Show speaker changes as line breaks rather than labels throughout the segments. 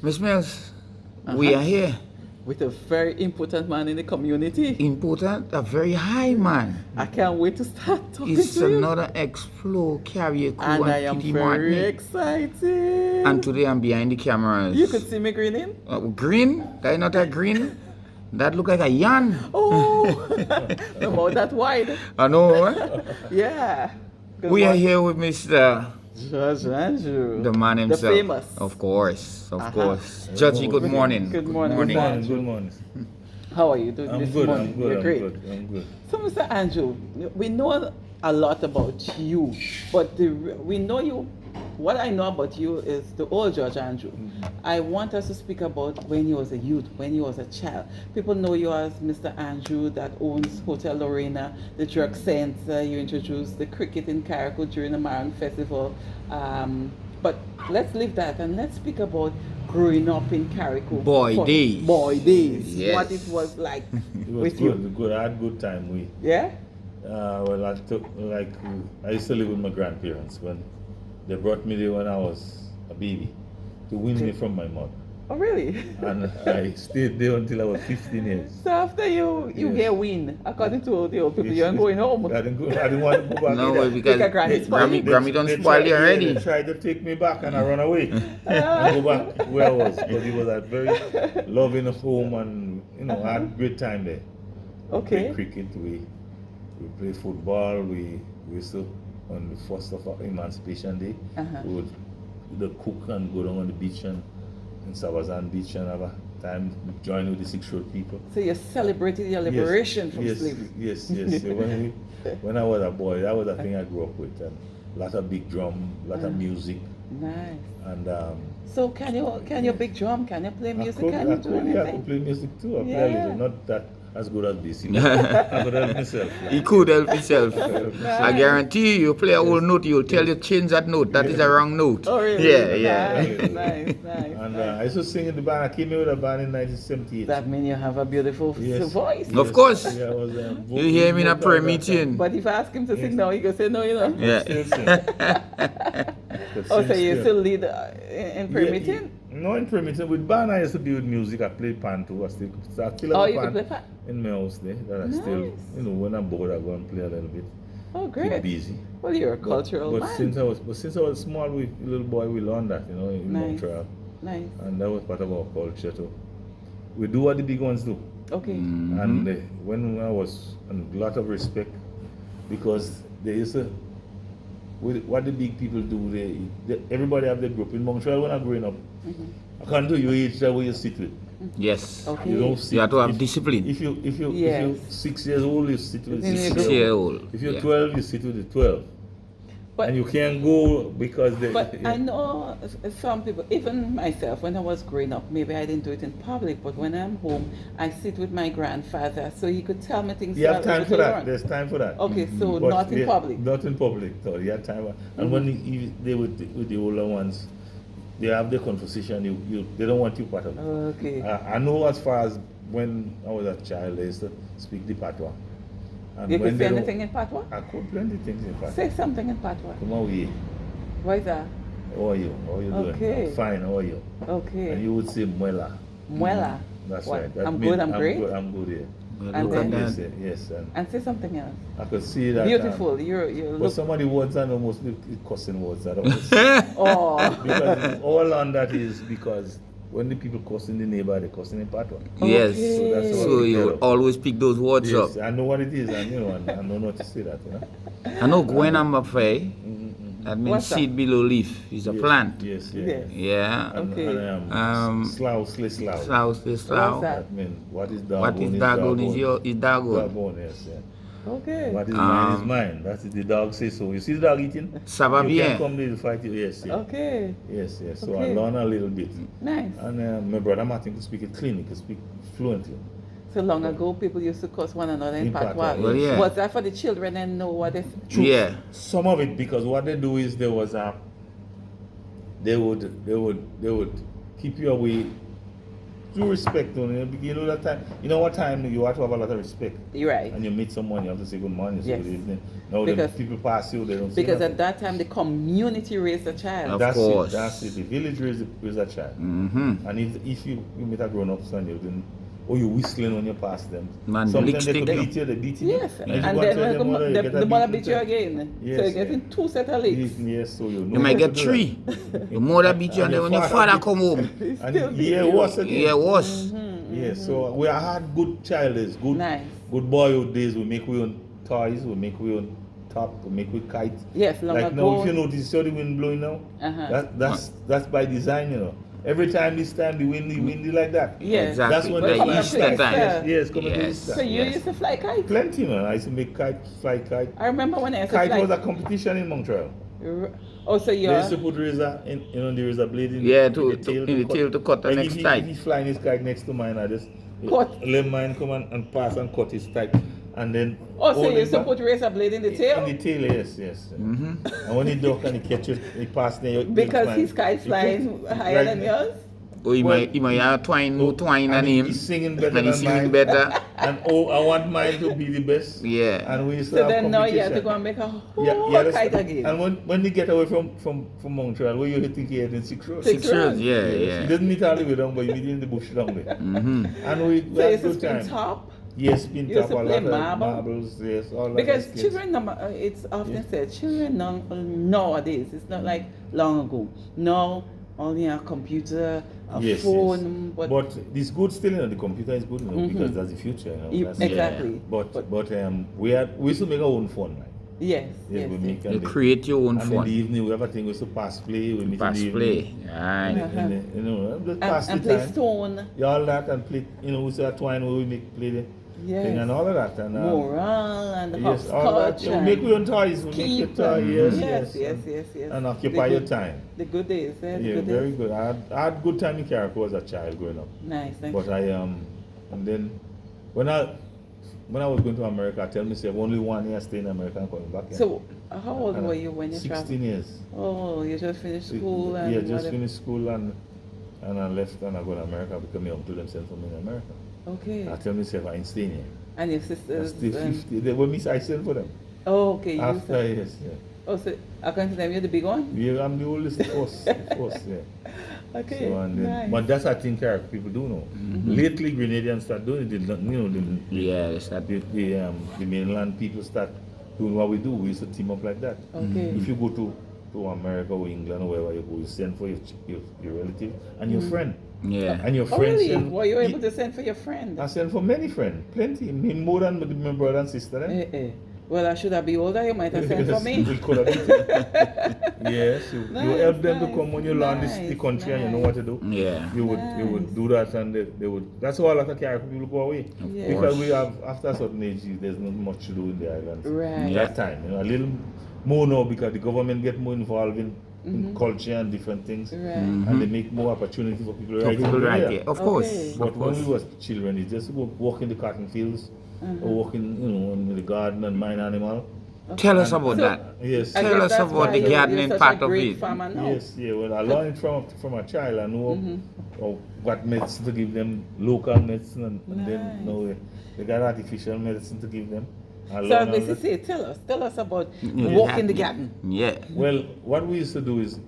Miss Mills, we are here.
With a very important man in the community.
Important, a very high man.
I can't wait to start talking
It's
to him.
another ex-flow Carriacou
And I am
Petit
very
Martinique.
excited.
And today I'm behind the cameras.
You could see me grinning.
Green? That not a green? That look like a yan.
Oh, about that wide.
I know. Eh?
Yeah.
We are here with Mr.
Judge Andrew.
The man himself.
The famous.
Of course. Judgy, good morning.
Good morning.
Good morning.
How are you doing
I'm
this
good,
morning?
I'm good,
You're
I'm
great.
good, I'm good.
So, Mr. Andrew, we know a lot about you, but we know you. What I know about you is the old Judge Andrew. I want us to speak about when you was a youth, when you was a child. People know you as Mr. Andrew that owns Hotel Lorena, the drug center. You introduced the cricket in Carriacou during the Maran Festival. But let's leave that and let's speak about growing up in Carriacou.
Boy days.
Boy days.
Yes.
What it was like
It was
with
good,
you.
good. I had good time.
Yeah?
Well, I used to live with my grandparents when they brought me there when I was a baby to wean me from my mother.
Oh, really?
And I stayed there until I was 15 years.
So after you
Yes.
get win, according to the old people, you ain't going home.
I didn't want to go back
No
either.
way, because
Take a Grammy spoil you.
Grammy don't
They
spoil
tried-
you already.
They tried to take me back and I run away and go back where I was. But it was a very loving home and, I had a great time there.
Okay.
We played cricket, we played football, we used to, on the 1st of Emancipation Day, we would cook and go down on the beach and in Savazan Beach and have a time join with the 6 Road people.
So you celebrated your liberation from slavery.
Yes. So when I was a boy, that was the thing I grew up with. And a lot of big drum, a lot of music.
Nice.
And
So can you big drum? Can you play music?
I
Can you do
could
anything?
play music too. I play a
Yeah.
little, not that as good as this. I could help myself.
He could help himself. I guarantee you play a whole note, you'll tell you change that note. That is a wrong note.
Oh, really?
Yeah.
Nice.
And I used to sing in the band. I came in with a band in 1978.
That means you have a beautiful
Yes.
voice.
Of course.
Yeah, I was,
You hear him in a prayer meeting.
But if I ask him to sing now, he can say no, you know.
Yeah.
Still sing.
Oh, so you still lead in prayer meeting?
No, in prayer meeting. With band, I used to be with music. I played pan too. I still have
Oh,
a
you can
pan
play pan?
in my house there. That I still,
Nice.
when I'm bored, I go and play a little bit.
Oh,
Keep
great.
busy.
Well, you're a cultural
But
man.
since I was small, little boy, we learned that, in
Nice.
Montreal.
Nice.
And that was part of our culture too. We do what the big ones do.
Okay.
And when I was, and a lot of respect, because they used to, what the big people do, everybody have their group. In Montreal, when I growing up, I can't do your age that way you sit with.
Yes.
Okay.
You don't sit.
You have to have
if-
discipline.
If you're
Yes.
6 years old, you sit with
Then you
6
go-
6 year old.
If you're
Yeah.
12, you sit with the 12.
But
And you can't go because they.
But I know some people, even myself, when I was growing up, maybe I didn't do it in public, but when I'm home, I sit with my grandfather so he could tell me things.
You have
that I
time
was
for that.
learn.
There's time for that.
Okay, so
But
not in
yeah,
public.
Not in public. So you have time. And when they with the older ones, they have the conversation. They don't want you part of it.
Okay.
I know as far as when I was a child, I used to speak the patois. And
You
when
could
they
say
don't-
anything in patois?
I could plenty things in patois.
Say something in patois.
Come on, we.
Why is that?
How are you? How are you doing?
Okay.
I'm fine. How are you? And
Okay.
you would say muela.
Muela.
That's
What?
right. That
I'm
means
good, I'm great?
I'm good, yeah.
Well,
And
look at
then-
Yes,
that.
yes. And
And say something else.
I could see that.
Beautiful. You
But
look.
some of the words are almost cussing words. I don't know.
Oh.
Because all on that is because when the people cussing the neighbor, they cussing in patois.
Yes.
Okay.
So that's
So you will always pick those words
Yes,
up.
I know what it is, and and I know not to say that.
I know Gwen Amafei, that means
What's that?
seed below leaf. It's a
Yes,
plant.
Yes,
Yes.
Yeah.
Okay.
And slough, slay slough.
South is South.
that?
That means what is Dagon
What is Dagon is Dagon.
Dagon, yes, yeah.
Okay.
What is mine is mine. That's it, the dog says so. You see the dog eating?
Ça va
You
bien.
can come there to fight you. Yes, yeah.
Okay.
Yes, yes. So
Okay.
I learn a little bit.
Nice.
And my brother Martin could speak it clean. He could speak fluently.
So long ago, people used to curse one another in
In
patois.
patois,
Well, yeah.
Was that for the children and know what is?
Yeah.
Some of it, because what they do is they would keep you away do respect, you know that time. You know what time you have to have a lot of respect.
You're right.
And you meet someone, you have to say good morning, say
Yes.
good evening. Now
Because-
the people pass you, they don't say
Because
nothing.
at that time, the community raised a child.
Of
That's
course.
it. That's it. The village raise a child.
Mm-hmm.
And if you meet a grown up son, you then or you whistling when you pass them.
Man,
Sometimes they
lick
could
stick
beat you, they beat you.
Yes,
And
and
you go
then
tell them, mother, you get a
the mother
beating
beat you
too.
again.
Yes,
So you're getting
yeah.
2 set of licks.
Yes, so you know.
You might
how
get
to do
3. Your mother beat you, and then when your father come home,
that.
Still
And
beat
yeah,
you.
worse again.
yeah, worse.
Yes, so we had good child days, good
Nice.
good boyhood days. We make we own toys, we make we own top, we make we kite.
Yes, long
Like
ago.
now, if you notice, see how the wind blowing now?
Uh-huh.
That's by design, you know. Every time this time the windy like that.
Yes.
Exactly.
That's when
But
the
coming
Easter
up
time.
to Easter.
Yes, coming to
Yes.
Easter.
So you
Yes.
used to fly kites?
Plenty, man. I used to make fly kite.
I remember when I used to
Kite
fly.
was a competition in Montreal.
Oh, so
They
you're...
used to put razor in, the razor blade in,
Yeah,
in the
tail to cut the
Like
next
if
kite.
If he flying his kite next to mine, I just
Cut.
let mine come and pass and cut his kite. And then
Oh, so
hold
you
it
used to
back.
put razor blade in the tail?
In the tail, yes.
Mm-hmm.
And when he duck and he catch it, he pass there.
Because his kite flying higher than yours?
Oh, he
Well,
might have twine, no twine on
and
him.
he's singing better
And he's
than
singing
mine.
better.
And I want mine to be the best.
Yeah.
And we used to
So
have
then now you have to
competition.
go and make a whole
that's-
kite again.
And when they get away from Montreal, where you think he had in 6 rows?
6
6 years,
rows.
yeah,
He
yeah.
doesn't meet all the way down, but he meet in the bush down there.
Mm-hmm.
And we
So you
had
used to
good
spin
time.
top?
Yes, spin
You used
top,
to
a
play
lot of
marble?
marbles, yes, all that.
Because
skills.
children, it's often said, children nowadays, it's not like long ago. Now, only a computer, a phone,
But this good still, the computer is good, because that's the future. That's-
exactly.
But we used to make our own fun, right?
Yes,
Yes, we make
You
and
create your own
and in the
fun.
evening we have a thing we used to pass play, we meet
Pass
in the
play.
evening.
Aye.
Just pass
and
the
play
time.
stone,
Yeah, all that and play, we used to twine where we make play the thing
yes,
and all of that. And
moral and
yes, all that.
hopscotch.
Yeah, we make your own toys, we make your
keep,
toy, yes.
yes.
And occupy
The
your
good-
time.
The good days, the
Yeah,
good
very
days.
good. I had good time in Carriacou as a child growing up.
Nice, thank
But
you.
and then when I was going to America, I tell myself only 1 year stay in America and coming back here.
So, how old
And
were you when you
16
traveled?
years.
Oh, you just finished school and
Yeah, just
whatever.
finished school and I left and I go to America because my uncle them sent for me in America.
Okay.
I tell myself I ain't staying here.
And your
I
sisters?
stay
and-
50. They were I sent for them.
Oh, okay. You
After,
said-
yes, yeah.
Oh, so according to them, you're the big one?
Yeah, I'm the oldest, the first, yeah.
Okay.
So, and then,
nice.
but that's a thing Carriacou people do know. Lately, Grenadians start doing it. They don't-
Yeah, it's that.
the mainland people start doing what we do. We used to team up like that.
Okay.
If you go to America or England or wherever you go, you send for your relative and your friend.
Yeah.
And your
Oh,
friends
really?
send.
Were you able to send for your friend?
I send for many friends, plenty. More than my brother and sister. Eh?
Well, I should have been older. You might have sent for me.
We could have been. Yes, you
Nice,
help them to
nice,
come when you learn the
nice,
country and you know what to do.
Yeah.
You would do that and they would. That's why a lot of Carriacou people go away
Yeah.
because we have after a certain age there's not much to do in the islands.
Right.
Yeah.
That time, a little more now because the government get more involved in culture and different things,
Right.
and they make more opportunity for people
So
right
people
over
right
there.
there. Of
Okay.
course.
But
Of
when
course.
we was children, it's just go walk in the cotton fields or walk in the garden and mine animal.
Tell us about
So-
that.
Yes.
I
Tell
guess
us
that's
about
why
the
you're
gardening
such
part
a
of
great
it.
farmer now.
Yes, yeah. Well, I learned it from a child. I know what medicine to give them, local medicine, and then
Nice.
they got artificial medicine to give them. I
So,
learned all
Mrs.
that.
C, tell us about
Yeah.
walking the garden.
Yeah.
Well, what we used to do is,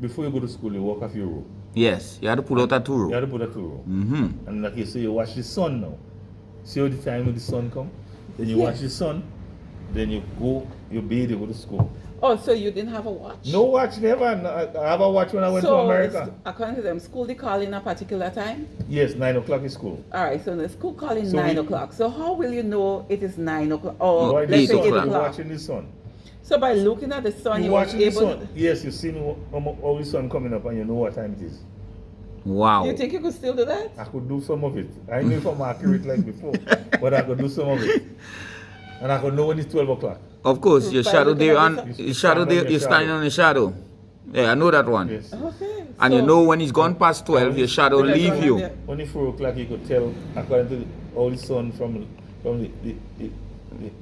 before you go to school, you walk off your row.
Yes. You had to pull out a
You
tool.
have to put a two row.
Mm-hmm.
And like you say, you watch the sun now. See how the time when the sun come? Then you watch the sun, then you go, you bathe, you go to school.
Oh, so you didn't have a watch?
No watch, never. I have a watch when I went to
So,
America.
according to them, school they call in a particular time?
Yes, 9 o'clock is school.
All right, so the school call in
So
9
we-
o'clock. So how will you know it is 9 o'clock? Or
Why the
let's say
sun?
8
You're
o'clock.
watching the sun.
So by looking at the sun,
You
you were
watching the
able
sun. Yes, you see how the sun coming up and you know what time it is.
Wow.
You think you could still do that?
I could do some of it. I know if I'm accurate like before, but I could do some of it. And I could know when it's 12 o'clock.
Of course, your
By
shadow
looking
there
at
on
the sun.
the shadow there. You're standing on the shadow. Yeah, I know that one.
Yes.
Okay.
And
so
you know when it's gone past 12, your shadow
Because
leave
when
you.
When it's 4 o'clock, you could tell according to all the sun from the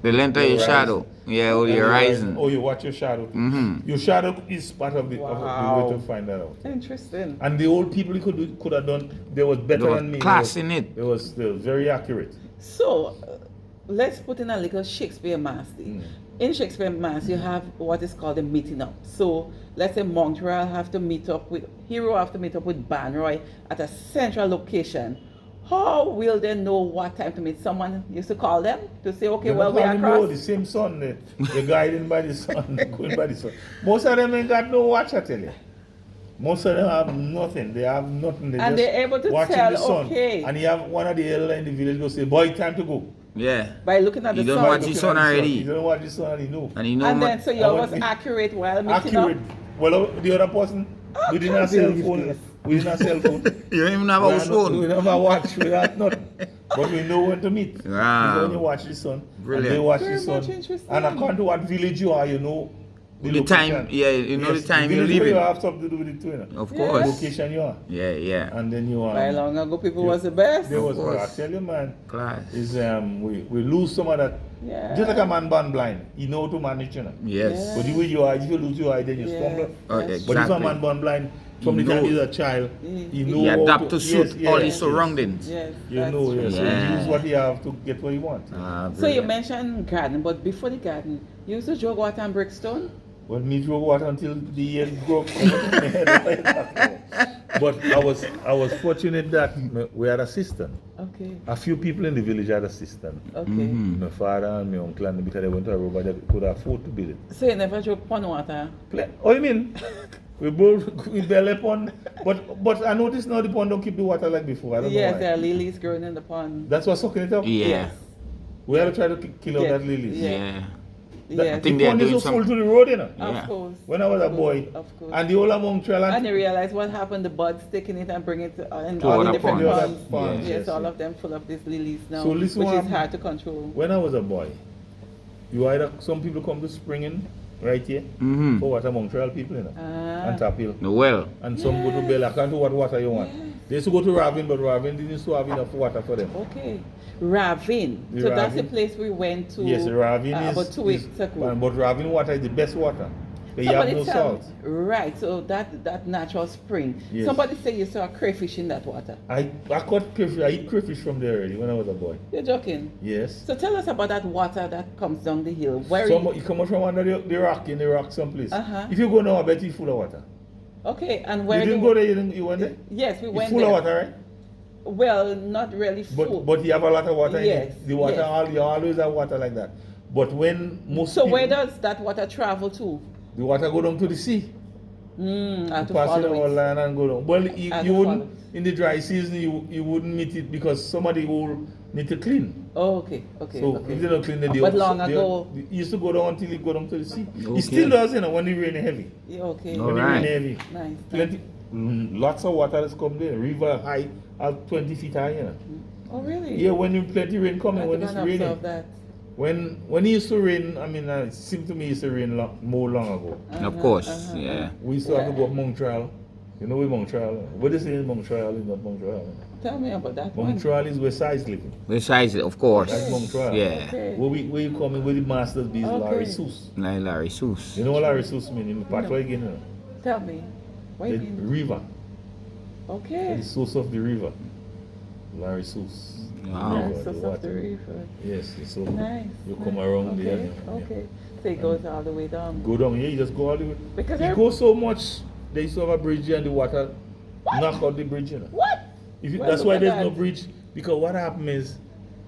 The length of your shadow. Yeah, or your horizon.
Oh, you watch your shadow. Your shadow is part of the way to find that out.
Interesting.
And the old people could have done. They was better
There was
than me.
class in it.
They was very accurate.
So, let's put in a little Shakespeare mass. In Shakespeare mass, you have what is called a meeting up. So, let's say Montreal have to meet up with Hero have to meet up with Banroy at a central location. How will they know what time to meet? Someone used to call them to say, okay, well, we are across.
The same sun, they're guiding by the sun, going by the sun. Most of them ain't got no watch, I tell you. Most of them have nothing. They have nothing.
They're able to
watching
tell,
the sun.
okay.
And you have one of the elder in the village go say, boy, time to go.
Yeah.
By looking at the
You
sun.
don't watch the sun already.
You don't watch the sun and you know.
And then, so you're always accurate while meeting
accurate.
up.
Well, the other person, we didn't have cell phone. We didn't have cell phone.
You don't even have a phone.
We never watch. We have nothing. But we know when to meet.
Wow.
When you watch the sun.
Brilliant.
And they watch
Very
the sun.
much interesting.
And according to what village you are, you know
The time,
location.
yeah, you know the time
the
you're
village where
leaving.
you have something to do with it too, you know.
Of
The
course.
location you are.
Yeah, yeah.
And then you
By
are.
long ago, people was the best.
There was,
course.
I tell you, man,
Class.
is we lose some of that.
Yeah.
Just like a man born blind, he know how to manage, you know.
Yes.
But the way you are, if you lose your eye, then you
Yeah.
stumble.
Oh,
Yes.
But if a
exactly.
man born blind, from
He
the time
know-
he's a child, he know
He
how
adapt to suit
yes,
all
yes,
his surroundings.
Yes.
You
that's
know,
true.
yes. So
Yeah.
he use what he have to get what he want.
Ah,
So you
brilliant.
mentioned garden, but before the garden, you used to jog water and brickstone?
Well, me drove water until the year broke. But I was fortunate that we had a cistern.
Okay.
A few people in the village had a cistern.
Okay.
My father and my uncle, and because they went to a road, but they could afford to build it.
So you never drove pond water?
Oh, you mean? We both we belly pond, but I noticed now the pond don't keep the water like before. I don't
Yes,
know
there
why.
are lilies growing in the pond.
That's what's sucking it up.
Yeah.
Yes.
We had to try to kill out
Yeah.
that lilies.
Yeah.
Yeah.
Yes.
think
The
they are
pond is
doing
so full
some-
to the road, you know.
Yeah.
Of course.
When I was a boy,
Of course.
and the whole among trail
And you realize what happened, the buds taking it and bring it in
To
all the
other
different
ponds.
ponds.
Ponds,
Yes,
yes,
all
yes.
of them full of these lilies now,
So listen
which
what
is
happened.
hard to control.
when I was a boy, you either some people come to springing right here
Mm-hmm.
for water among trail people, you know, and tap hill,
The well.
and some go to Bell. I can't do what water you want. They used to go to Ravine, but Ravine didn't used to have enough water for them.
Okay. Ravine.
The
So that's the
Ravine.
place we went to
Yes, Ravine is
about 2 weeks ago.
but Ravine water is the best water. They have
Somebody
no
tell
salt.
me- Right, so that natural spring.
Yes.
Somebody say you saw crayfish in that water.
I caught crayfish. I eat crayfish from there already when I was a boy.
You're joking.
Yes.
So tell us about that water that comes down the hill. Where
You come out from under the rock in the rock someplace.
Uh-huh.
If you go now, I bet it's full of water.
Okay, and where
You didn't
do-
go there. You went there.
Yes, we
It's
went
full
there.
of water, right?
Well, not really full.
But you have a lot of water in
Yes,
it. The water,
yes.
you always have water like that. But when most
So
people,
where does that water travel to?
the water go down to the sea,
I have to
pass it
follow
over
it.
land and go down. Well,
I
you
have to
wouldn't
follow
in the dry season. You wouldn't meet it because somebody will need to clean.
Oh, okay, okay,
So
okay.
if they don't clean it,
But long ago-
it used to go down until it go down to the sea.
Okay.
It still does, you know, when it rain heavy.
Yeah, okay.
All
When it
right.
rain heavy,
Nice.
plenty, lots of water has come there. River high, at 20 feet high, you know.
Oh, really?
Yeah, when you plenty rain coming,
I
when
did
it's
not
raining.
observe that.
When it used to rain, I mean, it seemed to me it used to rain more long ago.
Of course. Yeah.
We used to have to go up Montreal. You know where Montreal? What they say in Montreal is not Montreal.
Tell me about that one.
Montreal is where size living.
Besides, of course.
That's Montreal.
Yeah.
Okay.
Where you coming with the masters bees,
Okay.
Larry Seuss.
Like Larry Seuss.
You know what Larry Seuss mean? In Patois again, you know?
Tell me. What do
The
you mean?
river.
Okay.
The source of the river. Larry Seuss.
Wow.
Yes,
River,
so
the
of the
water.
river.
Yes, so
Nice.
you come
nice.
around
okay.
there. yeah.
Okay. So it goes all the way down.
Go down here, you just go all the way.
Because
you
I-
go so much, they used to have a bridge here and the water knock out the bridge. You know?
What? Well,
That's
look
why
at
there's
that.
no bridge. Because what happened is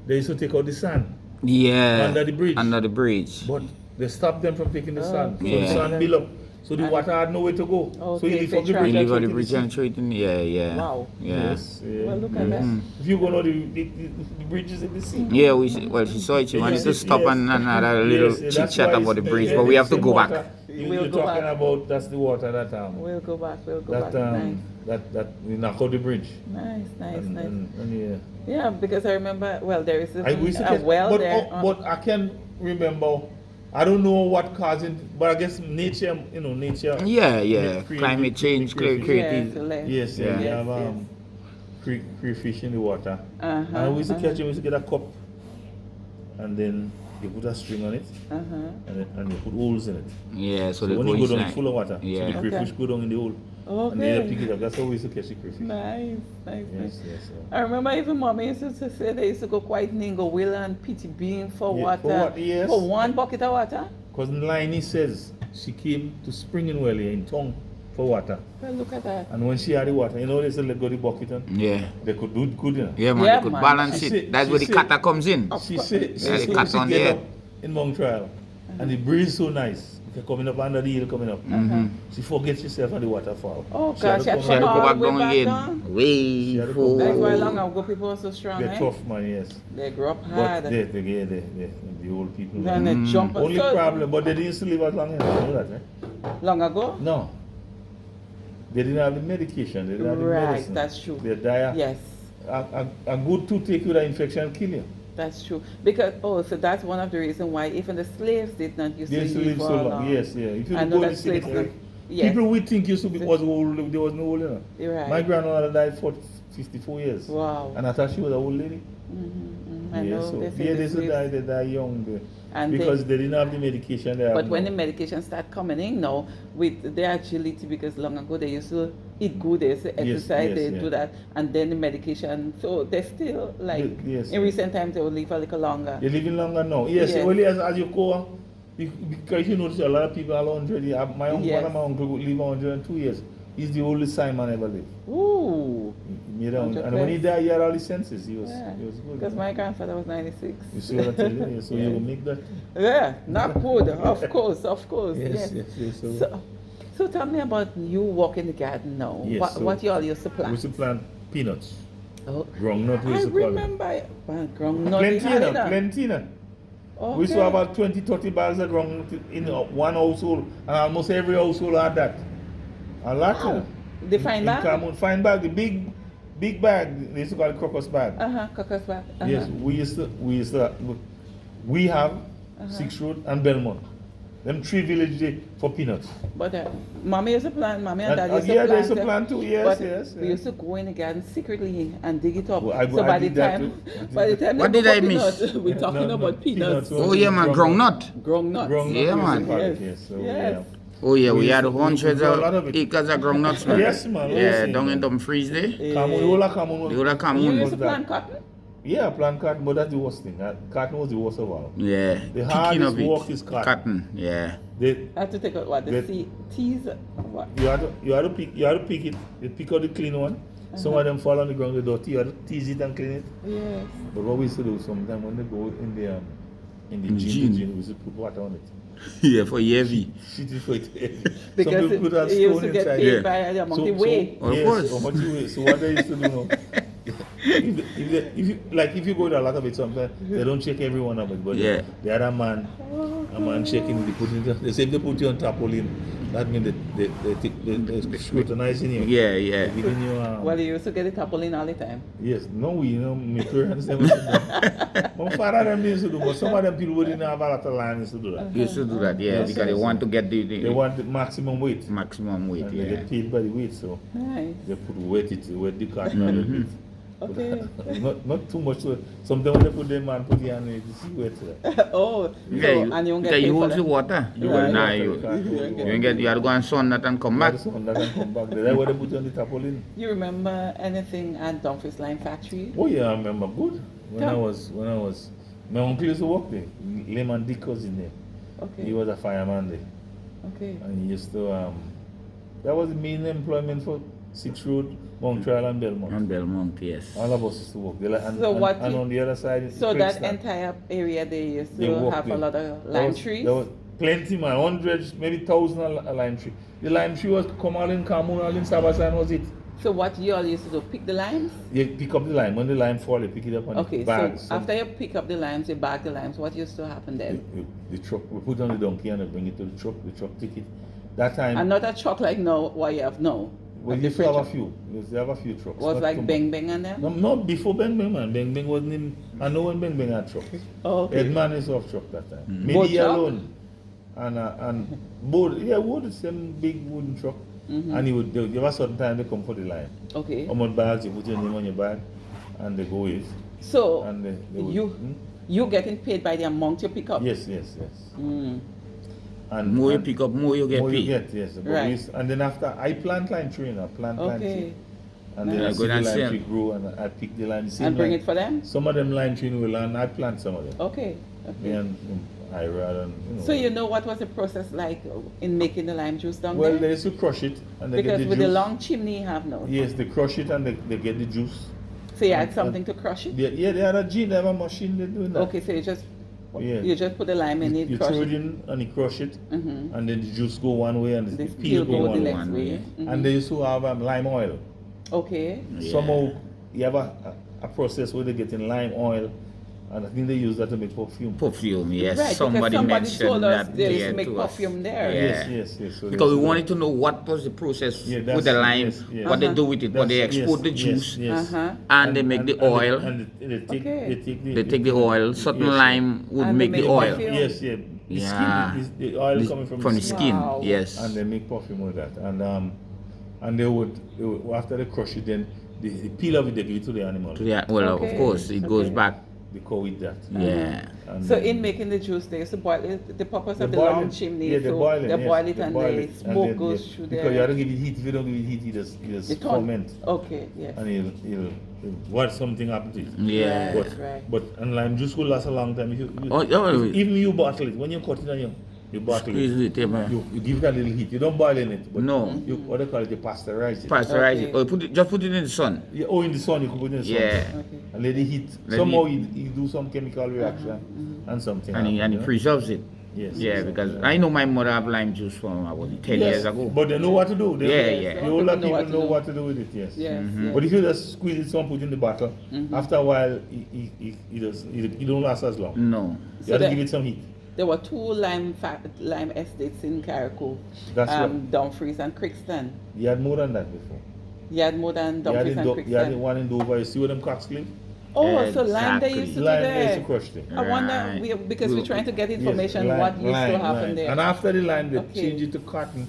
they used to take out the sand
Yeah.
under the bridge.
Under the bridge.
But they stopped them from taking the sand. So
Yeah.
the sand built up. So the
And-
water had nowhere to go. So
Okay,
you leave
they
up the
tried-
bridge.
We
and
live on
throw
the
it
bridge
in
and throw it in. Yeah, yeah.
Wow.
Yeah.
Yes, yeah,
Well, look at
yes.
that.
If you go now, the bridge is in the sea.
Yeah, well, she saw it. She wanted to stop and have a little
Yes,
chit
that's
chat
why
about the
it's-
bridge,
yeah,
but we have to
same
go back.
water
We'll
You're
go
talking
back.
about that's the water
We'll go back. We'll go
that
back. Nice.
that we knock out the bridge.
Nice, nice,
And,
nice.
and yeah.
Yeah, because I remember, well, there is
I used to
a
get,
well
but,
there.
but I can remember. I don't know what causing, but I guess nature, nature.
Yeah, yeah.
create-
Climate change,
create-
creative.
Yes,
Yeah.
we have
yes.
crayfish in the water.
Uh-huh,
And we used to
uh-huh.
catch them. We used to get a cup, and then you put a string on it, and you put holes in it.
Yeah, so the
When you
goal
go
is
down
like,
full of water, so
yeah.
the crayfish go down in the hole. And
Okay.
they pick it up. That's how we used to catch the crayfish.
Nice, nice, nice.
Yes.
I remember even mommy used to say they used to go quite Ningo Will and Pity Bean for
Yeah,
water.
for what? Yes.
For one bucket of water.
Cousin Liney says she came to Springwell here in Tongue for water.
Well, look at that.
And when she had the water, you know they said let go the bucket and
Yeah.
they could do it good, you know.
Yeah, man,
Yeah,
they could
man.
balance
She
it.
said-
That's
she
where the
said-
kata comes in.
She said
Yeah, the
she
cat on
get
there.
up in Montreal and the breeze so nice. Coming up under the hill coming up. She forgets herself on the waterfall.
Oh,
She
gosh,
had to
she
She had to
come
go
back.
back down
Back
again.
down?
She
Way
had to come
That's
back.
why
for
long ago people were so strong,
They're
eh?
tough, man, yes.
They grew up
But
hard.
the old people.
Then they jump.
Only
So,
problem, but they didn't still live as long as you know that, eh?
long ago?
No. They didn't have the medication. They didn't have the
Right,
medicine.
that's true.
They die.
Yes,
A good toothache with an infection kill you.
that's true. Because, so that's one of the reasons why even the slaves did not used
They
to
used to
live
live so
for
long. Yes, yeah. If you
I know
go to
that
the city,
slaves, yes.
people we think used to be was old. There was no old, you know.
You're right.
My grandmother died for 54 years.
Wow.
And I thought she was an old lady.
I
Yeah,
know
so
they say
yeah,
the
they used to
slaves-
die. They die young
And
because
they-
they didn't have the medication. They
But
have
when the
now.
medication start coming in now, with their agility, because long ago they used to eat good, they used to exercise,
yes,
they
yeah.
do that, and then the medication, so they still, like,
Yes.
in recent times, they will live a little longer.
You're living longer now. Yes,
Yes.
only as you go, because you notice a lot of people are 100 years. One of
Yes.
my uncle would live 102 years. He's the oldest Simon ever lived.
Ooh.
He made and
100
when he
plus.
died, he had all his senses. He was good.
Because my grandfather was 96.
You see what I tell you? Yeah, so you will make that.
Yeah, not good, of course, yes.
Yes.
So tell me about you walking the garden now.
Yes,
what
so
you all used to
We
plant?
used to plant peanuts.
Oh,
Groundnut, we
I
used to call them.
remember groundnut.
Plenty.
Okay.
We used to have about 20, 30 bags of groundnut in one household, and almost every household had that. A lot.
Wow. The fine bag?
Fine bag, the big bag, they used to call it crocus bag.
Caucus bag.
Yes, we have 6 Road and Belmont. Them 3 villages for peanuts.
But mommy used to plant, mommy and dad used to
Yeah,
plant.
they used to plant too, yes,
but
yes.
We used to go in the garden secretly and dig it up.
Well, I
so by the
did that
time,
too.
by the time
What
they
did
go
I
for
miss?
peanuts, we're talking
No,
about peanuts.
peanuts.
Oh yeah, man, groundnut.
Groundnuts.
Groundnut,
Yeah,
we used to
man.
call it,
Yes.
yes. So,
Yes.
yeah.
Oh yeah, we had
used to-
hundreds
grow a lot
of
it.
acres of groundnuts, man.
Yes, man.
Yeah,
oh,
down in
man.
Dumfries there.
Cameroon, the whole of Cameroon.
The whole of
You
Cameroon.
used to
was that?
plant cotton?
Yeah, plant cotton, but that's the worst thing. Cotton was the worst of all.
Yeah,
The
picking
hardest
of it.
work is cotton.
Yeah.
They,
I had to take out what? The
That-
teas? What?
you had to pick it. You pick out the clean one. Some of them fall on the ground, the dirty. You have to tease it and clean it.
Yes.
But what we used to do sometimes when they go in the
In
gin,
gin.
we used to put water on it.
Yeah, for heavy.
Shit it for it.
Because
Some people put a
you used
stone
to get
inside.
paid
Yeah.
by the amount they weigh.
Of
yes,
course.
how much you weigh. So what they used to do now, if you go to a lot of it sometimes, they don't check every one of it, but
Yeah.
the other man, a man checking, they say if they put you on tarpaulin, that means they scrutinizing you.
Yeah.
They're giving you
Well, you used to get the tarpaulin all the time.
yes, no, my parents never used to do. My father them used to do, but some of them people who didn't have a lot of land used to do that.
Used to do that, yeah,
Yes,
because they
yes.
want to get the
They want the maximum weight.
maximum weight,
And they
yeah.
get paid by the weight, so
Nice.
they put wet the cotton on the bit.
Okay.
Not too much. Sometimes when they put them and put the hand in it, you see wet.
Oh,
Yeah,
so,
you,
and you don't get
because
paid
you
for
hold
that.
the water.
You
Well,
hold
nah,
the
you,
water, you can't hold the
you
water.
ain't get, you have to go and sun that and come back.
That's one that can come back. That's why they put on the tarpaulin.
You remember anything at Dumfries Line Factory?
Oh yeah, I remember good. When
Yeah.
I was my uncle used to work there. Lehman Dick was in there.
Okay.
He was a fireman there.
Okay.
And he used to that was the main employment for 6 Road, Montreal and Belmont.
On Belmont, yes.
All of us used to work there. And,
So
and,
what
and
you-
on the other side,
So that
Kingston.
entire area they used
They
to
work
have a
there.
lot of
There
lime
was-
trees.
There was plenty, man. Hundreds, maybe thousands of lime tree. The lime tree was come all in Cameroon, all in Sabasan was it.
So what you all used to do? Pick the limes?
You pick up the lime. When the lime fall, you pick it up on
Okay,
the bags.
so after you pick up the limes, you bag the limes, what used to happen then?
the truck, we put on the donkey and we bring it to the truck take it. That time,
And not a truck like now, what you have now.
we used to have a few. We used to have a few trucks.
Was
not
like
too much.
Bang Bang and them?
No, before Bang Bang, man. Bang Bang wasn't in. I know when Bang Bang had trucks.
Oh, okay.
Edman is off truck that time.
Boat
Maybe he
truck?
alone. And board, yeah, wood, same big wooden truck. And he would, they give us certain time they come for the line.
Okay.
How much bags you put your name on your bag and they go with.
So
And they would,
you You getting paid by the amount you pick up?
Yes.
Mm.
And
More you
and
pick up, more you get
more
paid.
you get, yes. But
Right.
and then after I plant line trainer, plant
Okay.
tree. And then
Yeah,
I
go
see the
and
lime
sell.
tree grow and I pick the lime.
And bring it for them?
Some of them lime tree will and I plant some of them.
Okay.
Me
Okay.
and Ira and
So you know what was the process like in making the lime juice down
well,
there?
they used to crush it and they
Because
get the
with
juice.
the long chimney you have now.
Yes, they crush it and they get the juice.
So you had
and-
something to crush it?
They had a gene, they have a machine they doing that.
Okay, so you just
Yeah.
put the lime in it,
You
crush
throw
it.
it in and you crush it,
Mhm.
and then the juice go one way and the
This
peel go
the
one way.
next way. Mhm.
And they used to have lime oil.
Okay.
Yeah.
Somehow you have a process where they get in lime oil, and I think they use that to make perfume.
Perfume, yes.
Right, because
somebody mentioned
told us
that
they used
there
to make
to us.
perfume there.
Yeah.
Yes. So
Because we
they-
wanted to know what was the process
Yeah,
with
that's-
the lime,
yes.
what they do with it, what they
That's-
export the
yes,
juice,
yes.
Uh-huh.
and they make the oil.
And they take,
Okay.
They take the oil. Certain
yes,
lime would
And they
make the
make
oil.
perfume.
Yes. The
Yeah.
skin is the oil
The-
coming from
the
the
skin,
Wow.
yes.
and they make perfume with that. And they would after they crush it, then the peel of it they give it to the animal.
Yeah, well,
Okay.
of course, it goes
Okay.
back.
The cow eat that.
Yeah.
And
So
then-
in making the juice, they used to boil it. The purpose
They
of the
boil
long
it.
chimney,
Yeah, they
so
boil it.
they
yes,
boil it
they
and
boil
the
it,
smoke
then,
goes
yeah,
through
because
there.
you have to give it heat. If you don't give it heat, it just
It won't-
ferment.
Okay, yes.
And it'll what something happen to it.
Yeah.
Right.
But and lime juice will last a long time. If you,
Oh,
even you bottle it when you cut it and you bottle
Squeeze it, yeah, man.
You give it a little heat. You don't boil in it. But
No.
You what they call it, you pasteurize it.
Pasteurize
Okay.
it. Or just put it in the sun.
Yeah, in the sun you can put it in the sun.
Yeah.
Okay.
And let it heat.
Let
Somehow
it-
you do some chemical reaction and something.
And
happen,
it
you know?
preserves it.
Yes.
Yeah,
yes,
because
yes.
I know my mother have lime juice from about 10
Yes,
years ago.
But they know what to do. They,
Yeah.
The older
People know
people
what to
know
do.
what to do with it, yes.
Yes,
Mm-hmm.
yes.
But if you just squeeze it, some put it in the bottle,
Mm-hmm.
after a while, it don't last as long.
No.
You have to
that-
give it some heat.
There were two lime estates in Carriacou,
That's
Dumfries and Crixton.
You had more than that before.
You had more than Dumfries and
You had the
Crixton.
one in Dover. You see where them cocks live?
Oh, so lime they used to do
Lime, they used to
there.
crush them.
I wonder,
Right.
because we're trying to get information
Yes,
what
lime,
used to
lime,
happen
lime.
there.
And after the lime, they
Okay.
change it to cotton.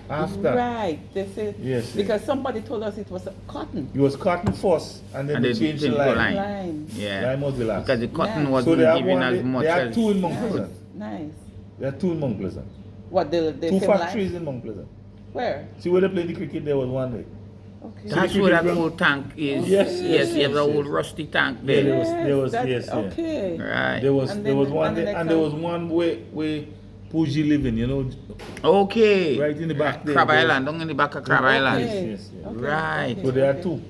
After.
Right, they said,
Yes,
because somebody told us it was cotton.
It was cotton first, and then
And
they
they
changed to
changed to
lime.
lime.
Lime.
Yeah.
Lime was the last.
Because the cotton
Yeah.
wasn't
So they have
giving
one,
as much
they
as.
had two in Mount
Nice.
Pleasant.
Nice.
There are two in Mount Pleasant.
What, the
Two
same
factories
lime?
in Mount Pleasant.
Where?
See where they play the cricket, there was one day.
Okay.
That's where that old tank is.
Yes,
yes, you have
yes,
the old
yes.
rusty tank
Yeah,
there.
there was
that-
yes, yeah.
Okay.
Right.
There was
And
there
then
was
the-
one
and the
day,
next
and there was
one?
one where Pooji living, you know.
Okay.
Right in the back there,
Crab
there was-
Island, down in the back of Crab
Okay.
Island.
Yes, yeah.
Okay,
Right.
So there are
okay.
two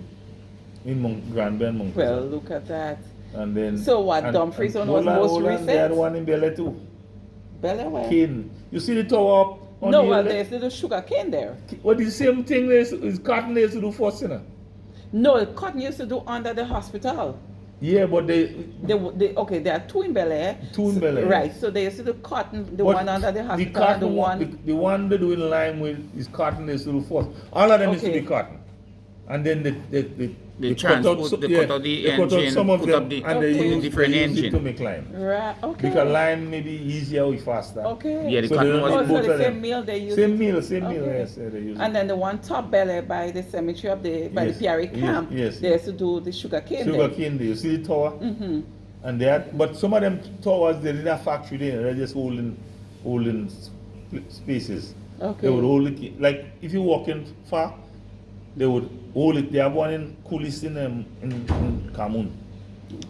in Grand Bend, Mount
Well,
Pleasant.
look at that.
And then
So what, Dumfries one was most recent?
They had one in Bel Air too.
Delaware?
Cane. You see the tower up on
No,
the
well,
hill there?
there's little sugar cane there.
What the same thing is cotton they used to do first, you know?
No, cotton used to do under the hospital.
Yeah, but
Okay, there are two in Bel Air.
Two in Bel Air,
Right,
yes.
so they used to do cotton, the
but
one under the hospital, and the
cotton
one.
the one they do in lime with is cotton they used to do first. All of them used to
Okay.
be cotton. And then
They
cut out
transport-
some-
they
yeah,
cut out the
they cut out
engine,
some of
put
them
up the-
and they
put
use,
different
they use it
engine.
to make lime.
Right, okay.
Because lime may be easier or faster.
Okay.
Yeah, the
So
cotton
they
was
don't
Oh,
use
so
both
the
of
same
them.
meal they use.
Same meal,
Okay.
yes, they use
And
it.
then the one top Bel Air by the cemetery of by
Yes,
the PRA
yes,
camp,
yes.
they used to do the sugar cane
Sugar
there.
cane there. You see the tower?
Mm-hmm.
And they had, but some of them towers, they didn't have factory there. They're just holding spaces.
Okay.
They would hold it, like if you walk in far, they would hold it. They have one in Kulis in Kamun.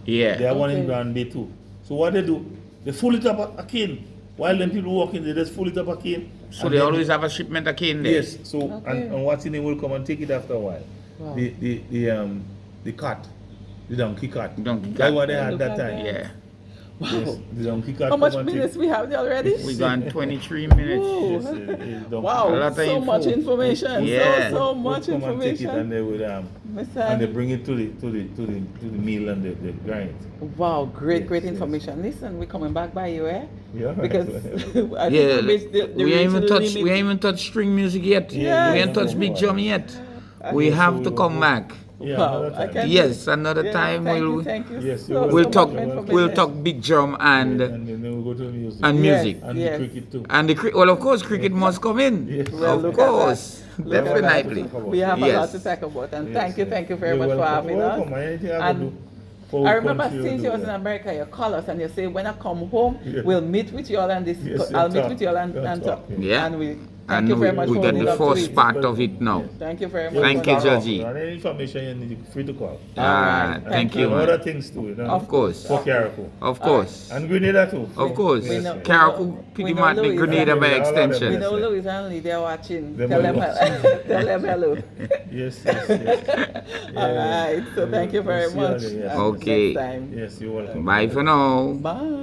Yeah.
They have one in
Okay.
Grand Bay too. So what they do, they full it up a cane. While them people walking, they just full it up a cane.
So
and
they
then
always have a shipment of cane there.
Yes. So
Okay.
and what's in name will come and take it after a while.
Wow.
The cart, the donkey cart.
Donkey
That's
cart.
what they
Yeah,
had
look
that
at
time.
that.
Yeah.
Wow.
Yes, the donkey cart.
How much
come and take-
minutes we have there already?
We gone 23 minutes.
Ooh.
Yes, donkey
Wow,
A lot of
so
info.
much information.
Yeah.
So
would
much
come and take it and
information.
they would
Mr.
and they bring it to the mill and they grind it.
Wow, great,
Yes,
great
yes.
information. Listen, we're coming back by you, eh?
Yeah, right.
Because I think
Yeah,
we reached the
we ain't even
reached the
touched
limit.
we ain't even touched string music yet.
Yeah.
We ain't touched big drum yet. We
Yeah,
have
so
to
we
come
will-
back.
Yeah,
Wow,
another
I
time.
can't-
Yes, another
Yeah,
time
thank you
Yes,
so,
we'll
so
talk
much for
we'll
information.
talk big drum and
And then we'll go to the music.
and
Yes.
music.
And
Yes.
the cricket too.
And the well, of course, cricket must come in.
Yes.
Well,
Of
look at
course,
that. Look at that.
definitely.
We have a lot
Yes.
to talk about, and
Yes,
thank you
yes.
very
You're
much for
welcome.
having
Welcome.
us.
Anything I can
And
do. whole
I remember
country will
since
do
you was in
that.
America, you call us and you say, when I come home,
Yeah.
we'll meet with you all and this.
Yes,
I'll
you'll
meet
talk.
with you all
You'll
and
talk,
talk.
Yeah.
And we thank
And
you very much
we
for
get
holding
the
up to
first
it.
part of it now.
Thank you very much.
Yeah,
Thank
for
you,
that.
Georgie.
And any information you need, feel to call.
All right.
Thank you,
And
man.
other things too, you know.
Of course.
For Carriacou.
Of course.
And Grenada too.
Of course.
We know-
Carriacou,
we
pretty
know
much the
Louis,
Grenada by
yeah.
extension.
We know Louis and Lee, they're watching.
Them
Tell
are
them,
watching.
tell them hello.
Yes, yes, yes.
All right. So thank you very
We'll see you
much.
again, yes.
And
Okay.
Next time.
Yes, you're welcome.
Bye for now.
Bye.